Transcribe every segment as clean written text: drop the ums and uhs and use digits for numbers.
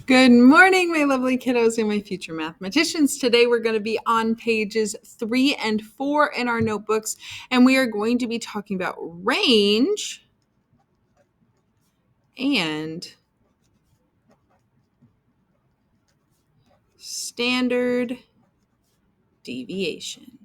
Good morning, my lovely kiddos and my future mathematicians. Today we're going to be on pages 3 and 4 in our notebooks, and we are going to be talking about range and standard deviation.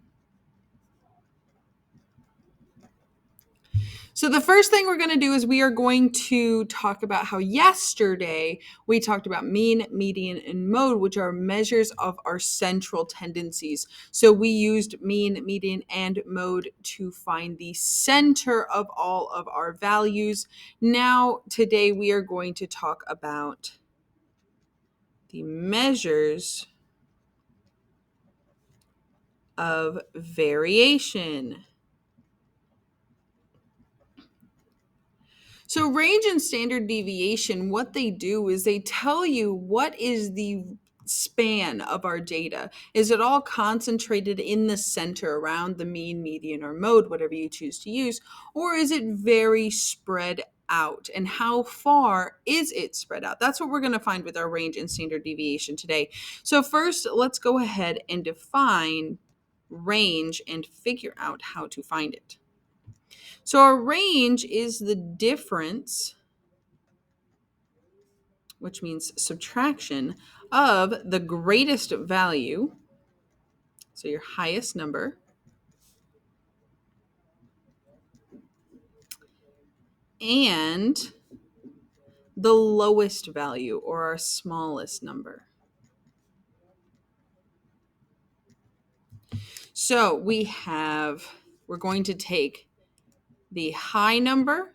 So the first thing we're going to do is we are going to talk about how yesterday we talked about mean, median, and mode, which are measures of our central tendencies. So we used mean, median, and mode to find the center of all of our values. Now, today we are going to talk about the measures of variation. So range and standard deviation, what they do is they tell you what is the span of our data. Is it all concentrated in the center around the mean, median, or mode, whatever you choose to use, or is it very spread out? And how far is it spread out? That's what we're going to find with our range and standard deviation today. So first, let's go ahead and define range and figure out how to find it. So our range is the difference, which means subtraction, of the greatest value, so your highest number, and the lowest value, or our smallest number. So we're going to take the high number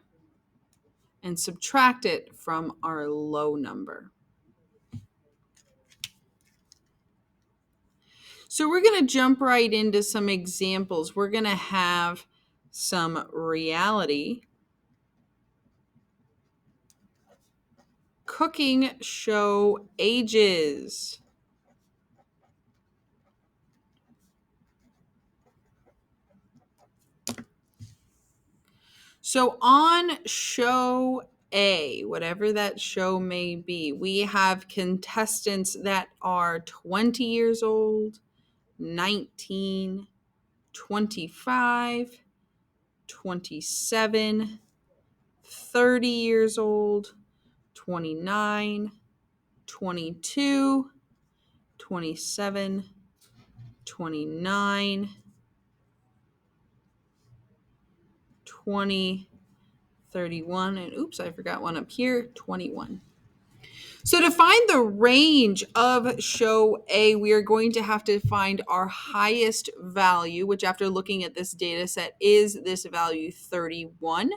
and subtract it from our low number. So we're going to jump right into some examples. We're going to have some reality cooking show ages. So on show A, whatever that show may be, we have contestants that are 20 years old, 19, 25, 27, 30 years old, 29, 22, 27, 29, 20, 31, and oops, I forgot one up here, 21. So to find the range of show A, we are going to have to find our highest value, which after looking at this data set is this value 31,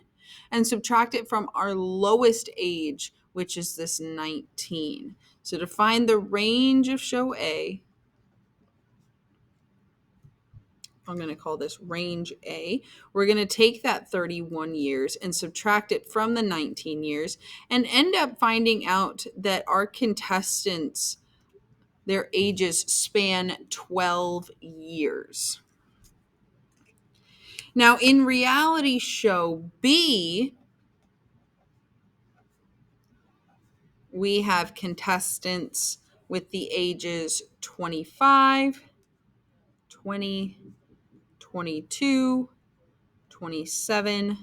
and subtract it from our lowest age, which is this 19. So to find the range of show A, I'm going to call this range A. We're going to take that 31 years and subtract it from the 19 years and end up finding out that our contestants, their ages span 12 years. Now, in reality show B, we have contestants with the ages 25, 20, 22, 27,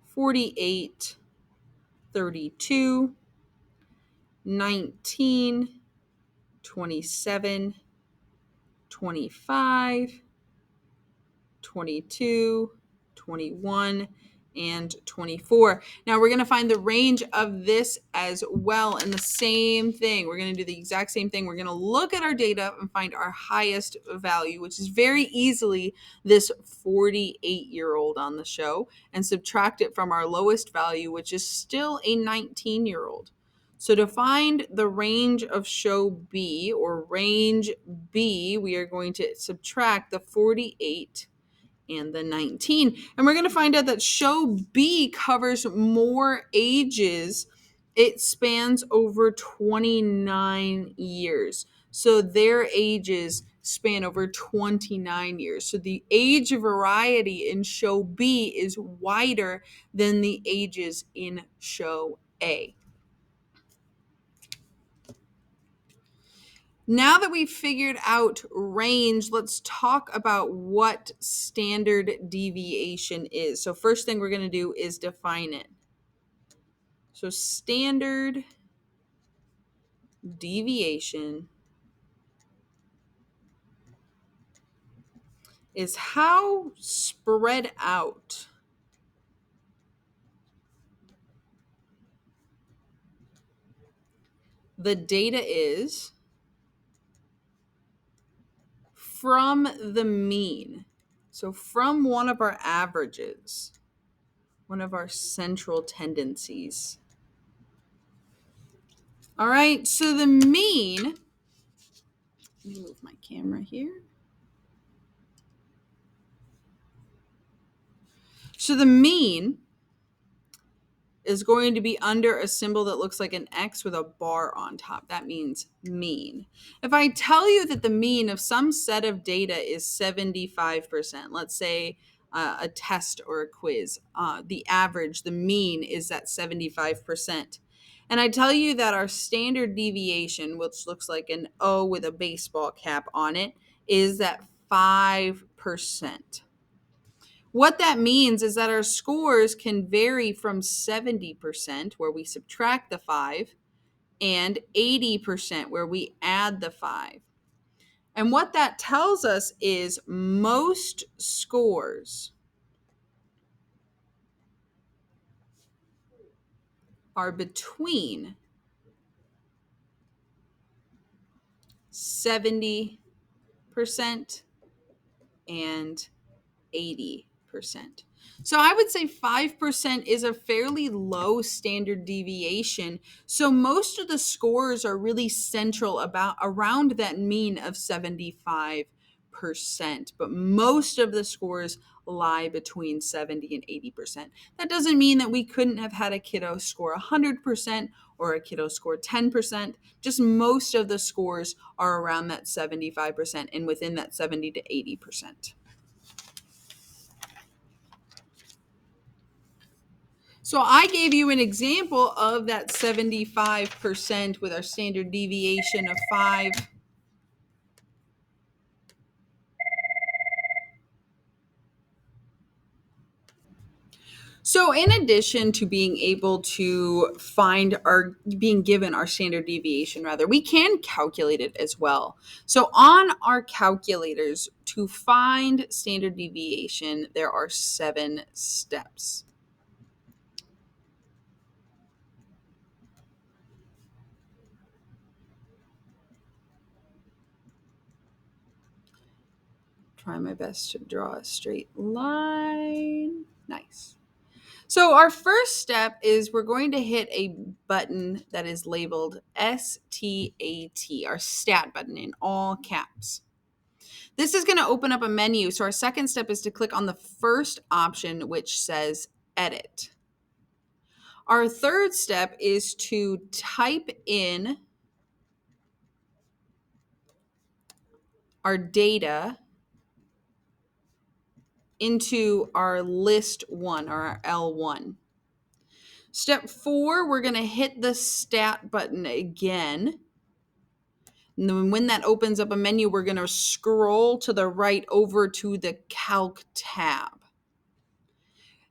48, 32, 19, 27, 25, 22, 21, and 24. Now we're going to find the range of this as well, and the same thing. We're going to do the exact same thing. We're going to look at our data and find our highest value, which is very easily this 48-year-old on the show, and subtract it from our lowest value, which is still a 19-year-old. So to find the range of show B, or range B, we are going to subtract the 48 and the 19. And we're going to find out that show B covers more ages. It spans over 29 years. So their ages span over 29 years. So the age variety in show B is wider than the ages in show A. Now that we've figured out range, let's talk about what standard deviation is. So first thing we're going to do is define it. So standard deviation is how spread out the data is from the mean. So from one of our averages, one of our central tendencies. All right, so the mean, let me move my camera here. So the mean is going to be under a symbol that looks like an X with a bar on top. That means mean. If I tell you that the mean of some set of data is 75%, let's say a test or a quiz, the average, the mean is at 75%. And I tell you that our standard deviation, which looks like an O with a baseball cap on it, is at 5%. What that means is that our scores can vary from 70%, where we subtract the 5, and 80%, where we add the 5. And what that tells us is most scores are between 70% and 80%. So I would say 5% is a fairly low standard deviation. So most of the scores are really central around that mean of 75%. But most of the scores lie between 70 and 80%. That doesn't mean that we couldn't have had a kiddo score 100% or a kiddo score 10%. Just most of the scores are around that 75% and within that 70 to 80%. So I gave you an example of that 75% with our standard deviation of 5. So in addition to being able to being given our standard deviation, we can calculate it as well. So on our calculators, to find standard deviation, there are 7 steps. Try my best to draw a straight line. Nice. So our first step is we're going to hit a button that is labeled STAT, our stat button in all caps. This is going to open up a menu. So our second step is to click on the first option, which says edit. Our third step is to type in our data into our list 1 or our L1. Step 4, we're going to hit the stat button again. And then when that opens up a menu, we're going to scroll to the right over to the Calc tab.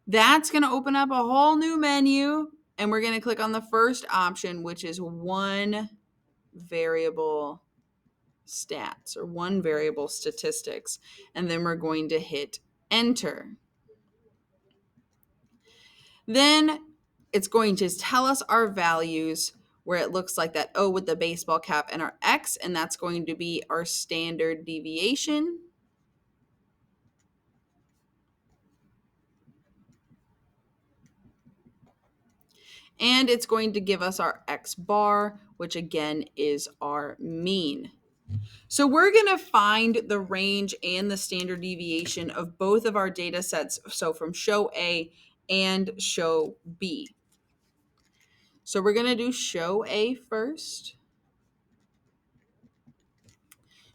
That's going to open up a whole new menu, and we're going to click on the first option, which is one variable stats or one variable statistics. And then we're going to hit enter. Then it's going to tell us our values where it looks like that O with the baseball cap and our X, and that's going to be our standard deviation. And it's going to give us our X bar, which again is our mean. So we're going to find the range and the standard deviation of both of our data sets, so from show A and show B. So we're going to do show A first.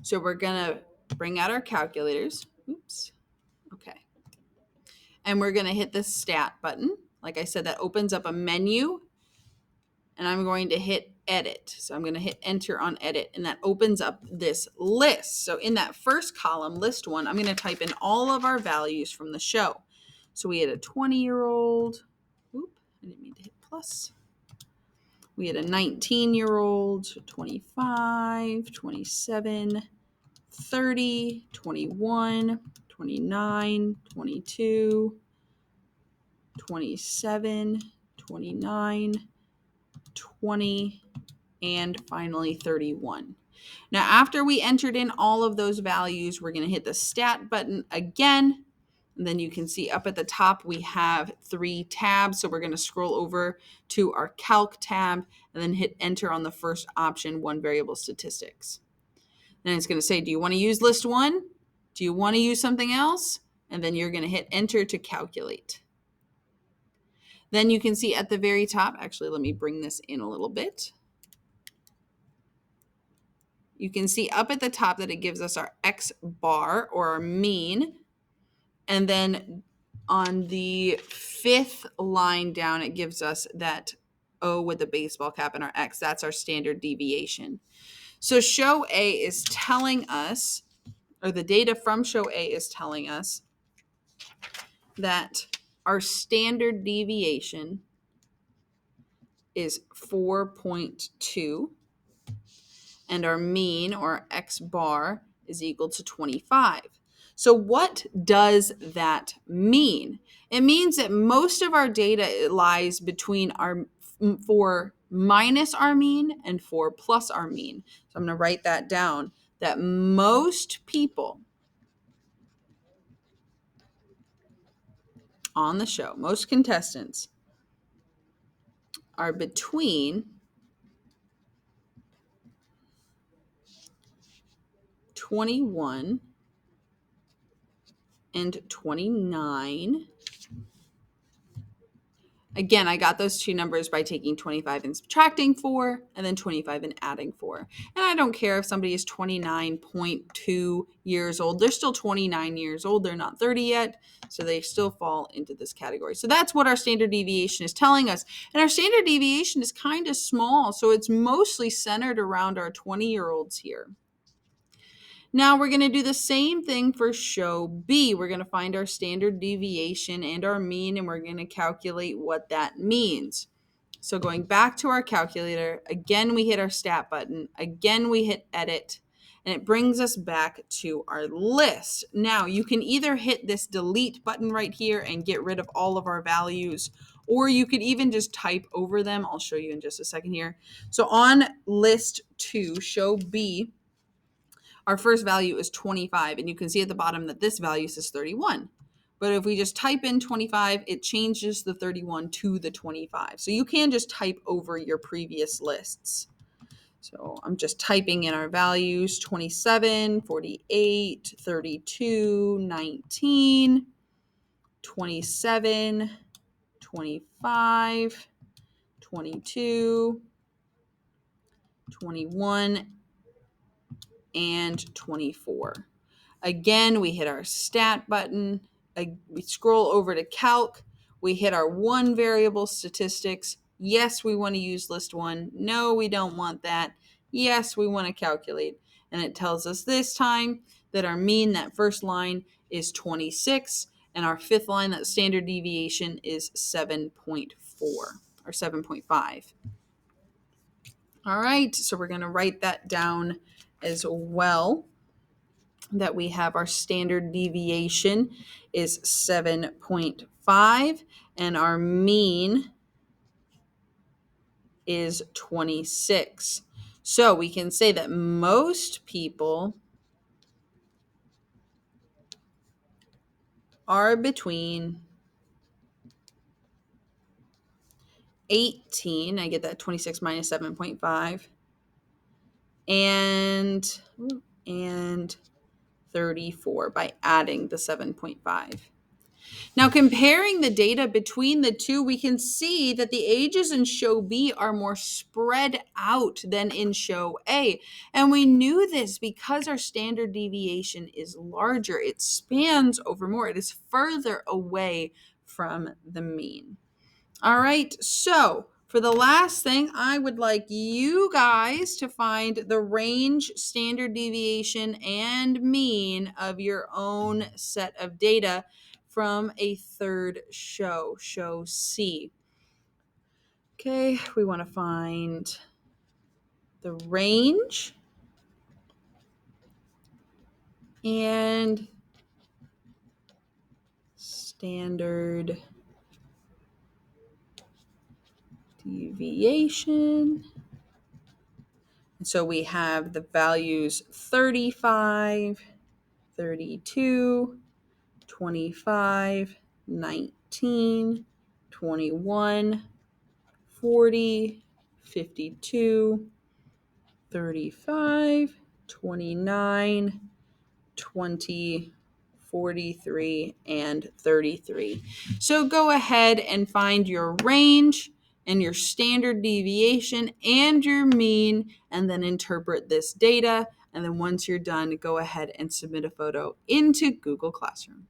So we're going to bring out our calculators. Oops. Okay. And we're going to hit the stat button. Like I said, that opens up a menu. And I'm going to hit edit. So I'm going to hit enter on edit, and that opens up this list. So in that first column, list 1, I'm going to type in all of our values from the show. So we had a 20-year-old. Oop, I didn't mean to hit plus. We had a 19-year-old, 25, 27, 30, 21, 29, 22, 27, 29, 20, and finally 31. Now, after we entered in all of those values, we're going to hit the stat button again. And then you can see up at the top, we have 3 tabs. So we're going to scroll over to our calc tab and then hit enter on the first option, one variable statistics. Then it's going to say, do you want to use list 1? Do you want to use something else? And then you're going to hit enter to calculate. Then you can see at the very top, actually, let me bring this in a little bit. You can see up at the top that it gives us our X bar or our mean. And then on the 5th line down, it gives us that O with the baseball cap and our X. That's our standard deviation. So show A is telling us, or the data from show A is telling us that our standard deviation is 4.2. And our mean, or X bar, is equal to 25. So what does that mean? It means that most of our data lies between our 4 minus our mean and 4 plus our mean. So I'm going to write that down, that most people on the show, most contestants, are between 21 and 29. Again, I got those two numbers by taking 25 and subtracting 4, and then 25 and adding 4. And I don't care if somebody is 29.2 years old. They're still 29 years old. They're not 30 yet, so they still fall into this category. So that's what our standard deviation is telling us. And our standard deviation is kind of small, so it's mostly centered around our 20-year-olds here. Now we're going to do the same thing for show B. We're going to find our standard deviation and our mean, and we're going to calculate what that means. So going back to our calculator, again we hit our stat button, again we hit edit, and it brings us back to our list. Now you can either hit this delete button right here and get rid of all of our values, or you could even just type over them. I'll show you in just a second here. So on list 2, show B, our first value is 25, and you can see at the bottom that this value says 31. But if we just type in 25, it changes the 31 to the 25. So you can just type over your previous lists. So I'm just typing in our values: 27, 48, 32, 19, 27, 25, 22, 21, and 24. Again, we hit our stat button. We scroll over to calc. We hit our one variable statistics. Yes, we want to use list 1. No, we don't want that. Yes, we want to calculate. And it tells us this time that our mean, that first line, is 26. And our 5th line, that standard deviation, is 7.4 or 7.5. All right, so we're going to write that down as well, that we have our standard deviation is 7.5 and our mean is 26. So we can say that most people are between 18, I get that 26 minus 7.5, and 34 by adding the 7.5. Now, comparing the data between the two, we can see that the ages in show B are more spread out than in show A. And we knew this because our standard deviation is larger. It spans over more. It is further away from the mean. All right, so For the last thing, I would like you guys to find the range, standard deviation, and mean of your own set of data from a third show C. Okay, we want to find the range and standard deviation. And so we have the values 35, 32, 25, 19, 21, 40, 52, 35, 29, 20, 43, and 33. So go ahead and find your range and your standard deviation and your mean, and then interpret this data. And then once you're done, go ahead and submit a photo into Google Classroom.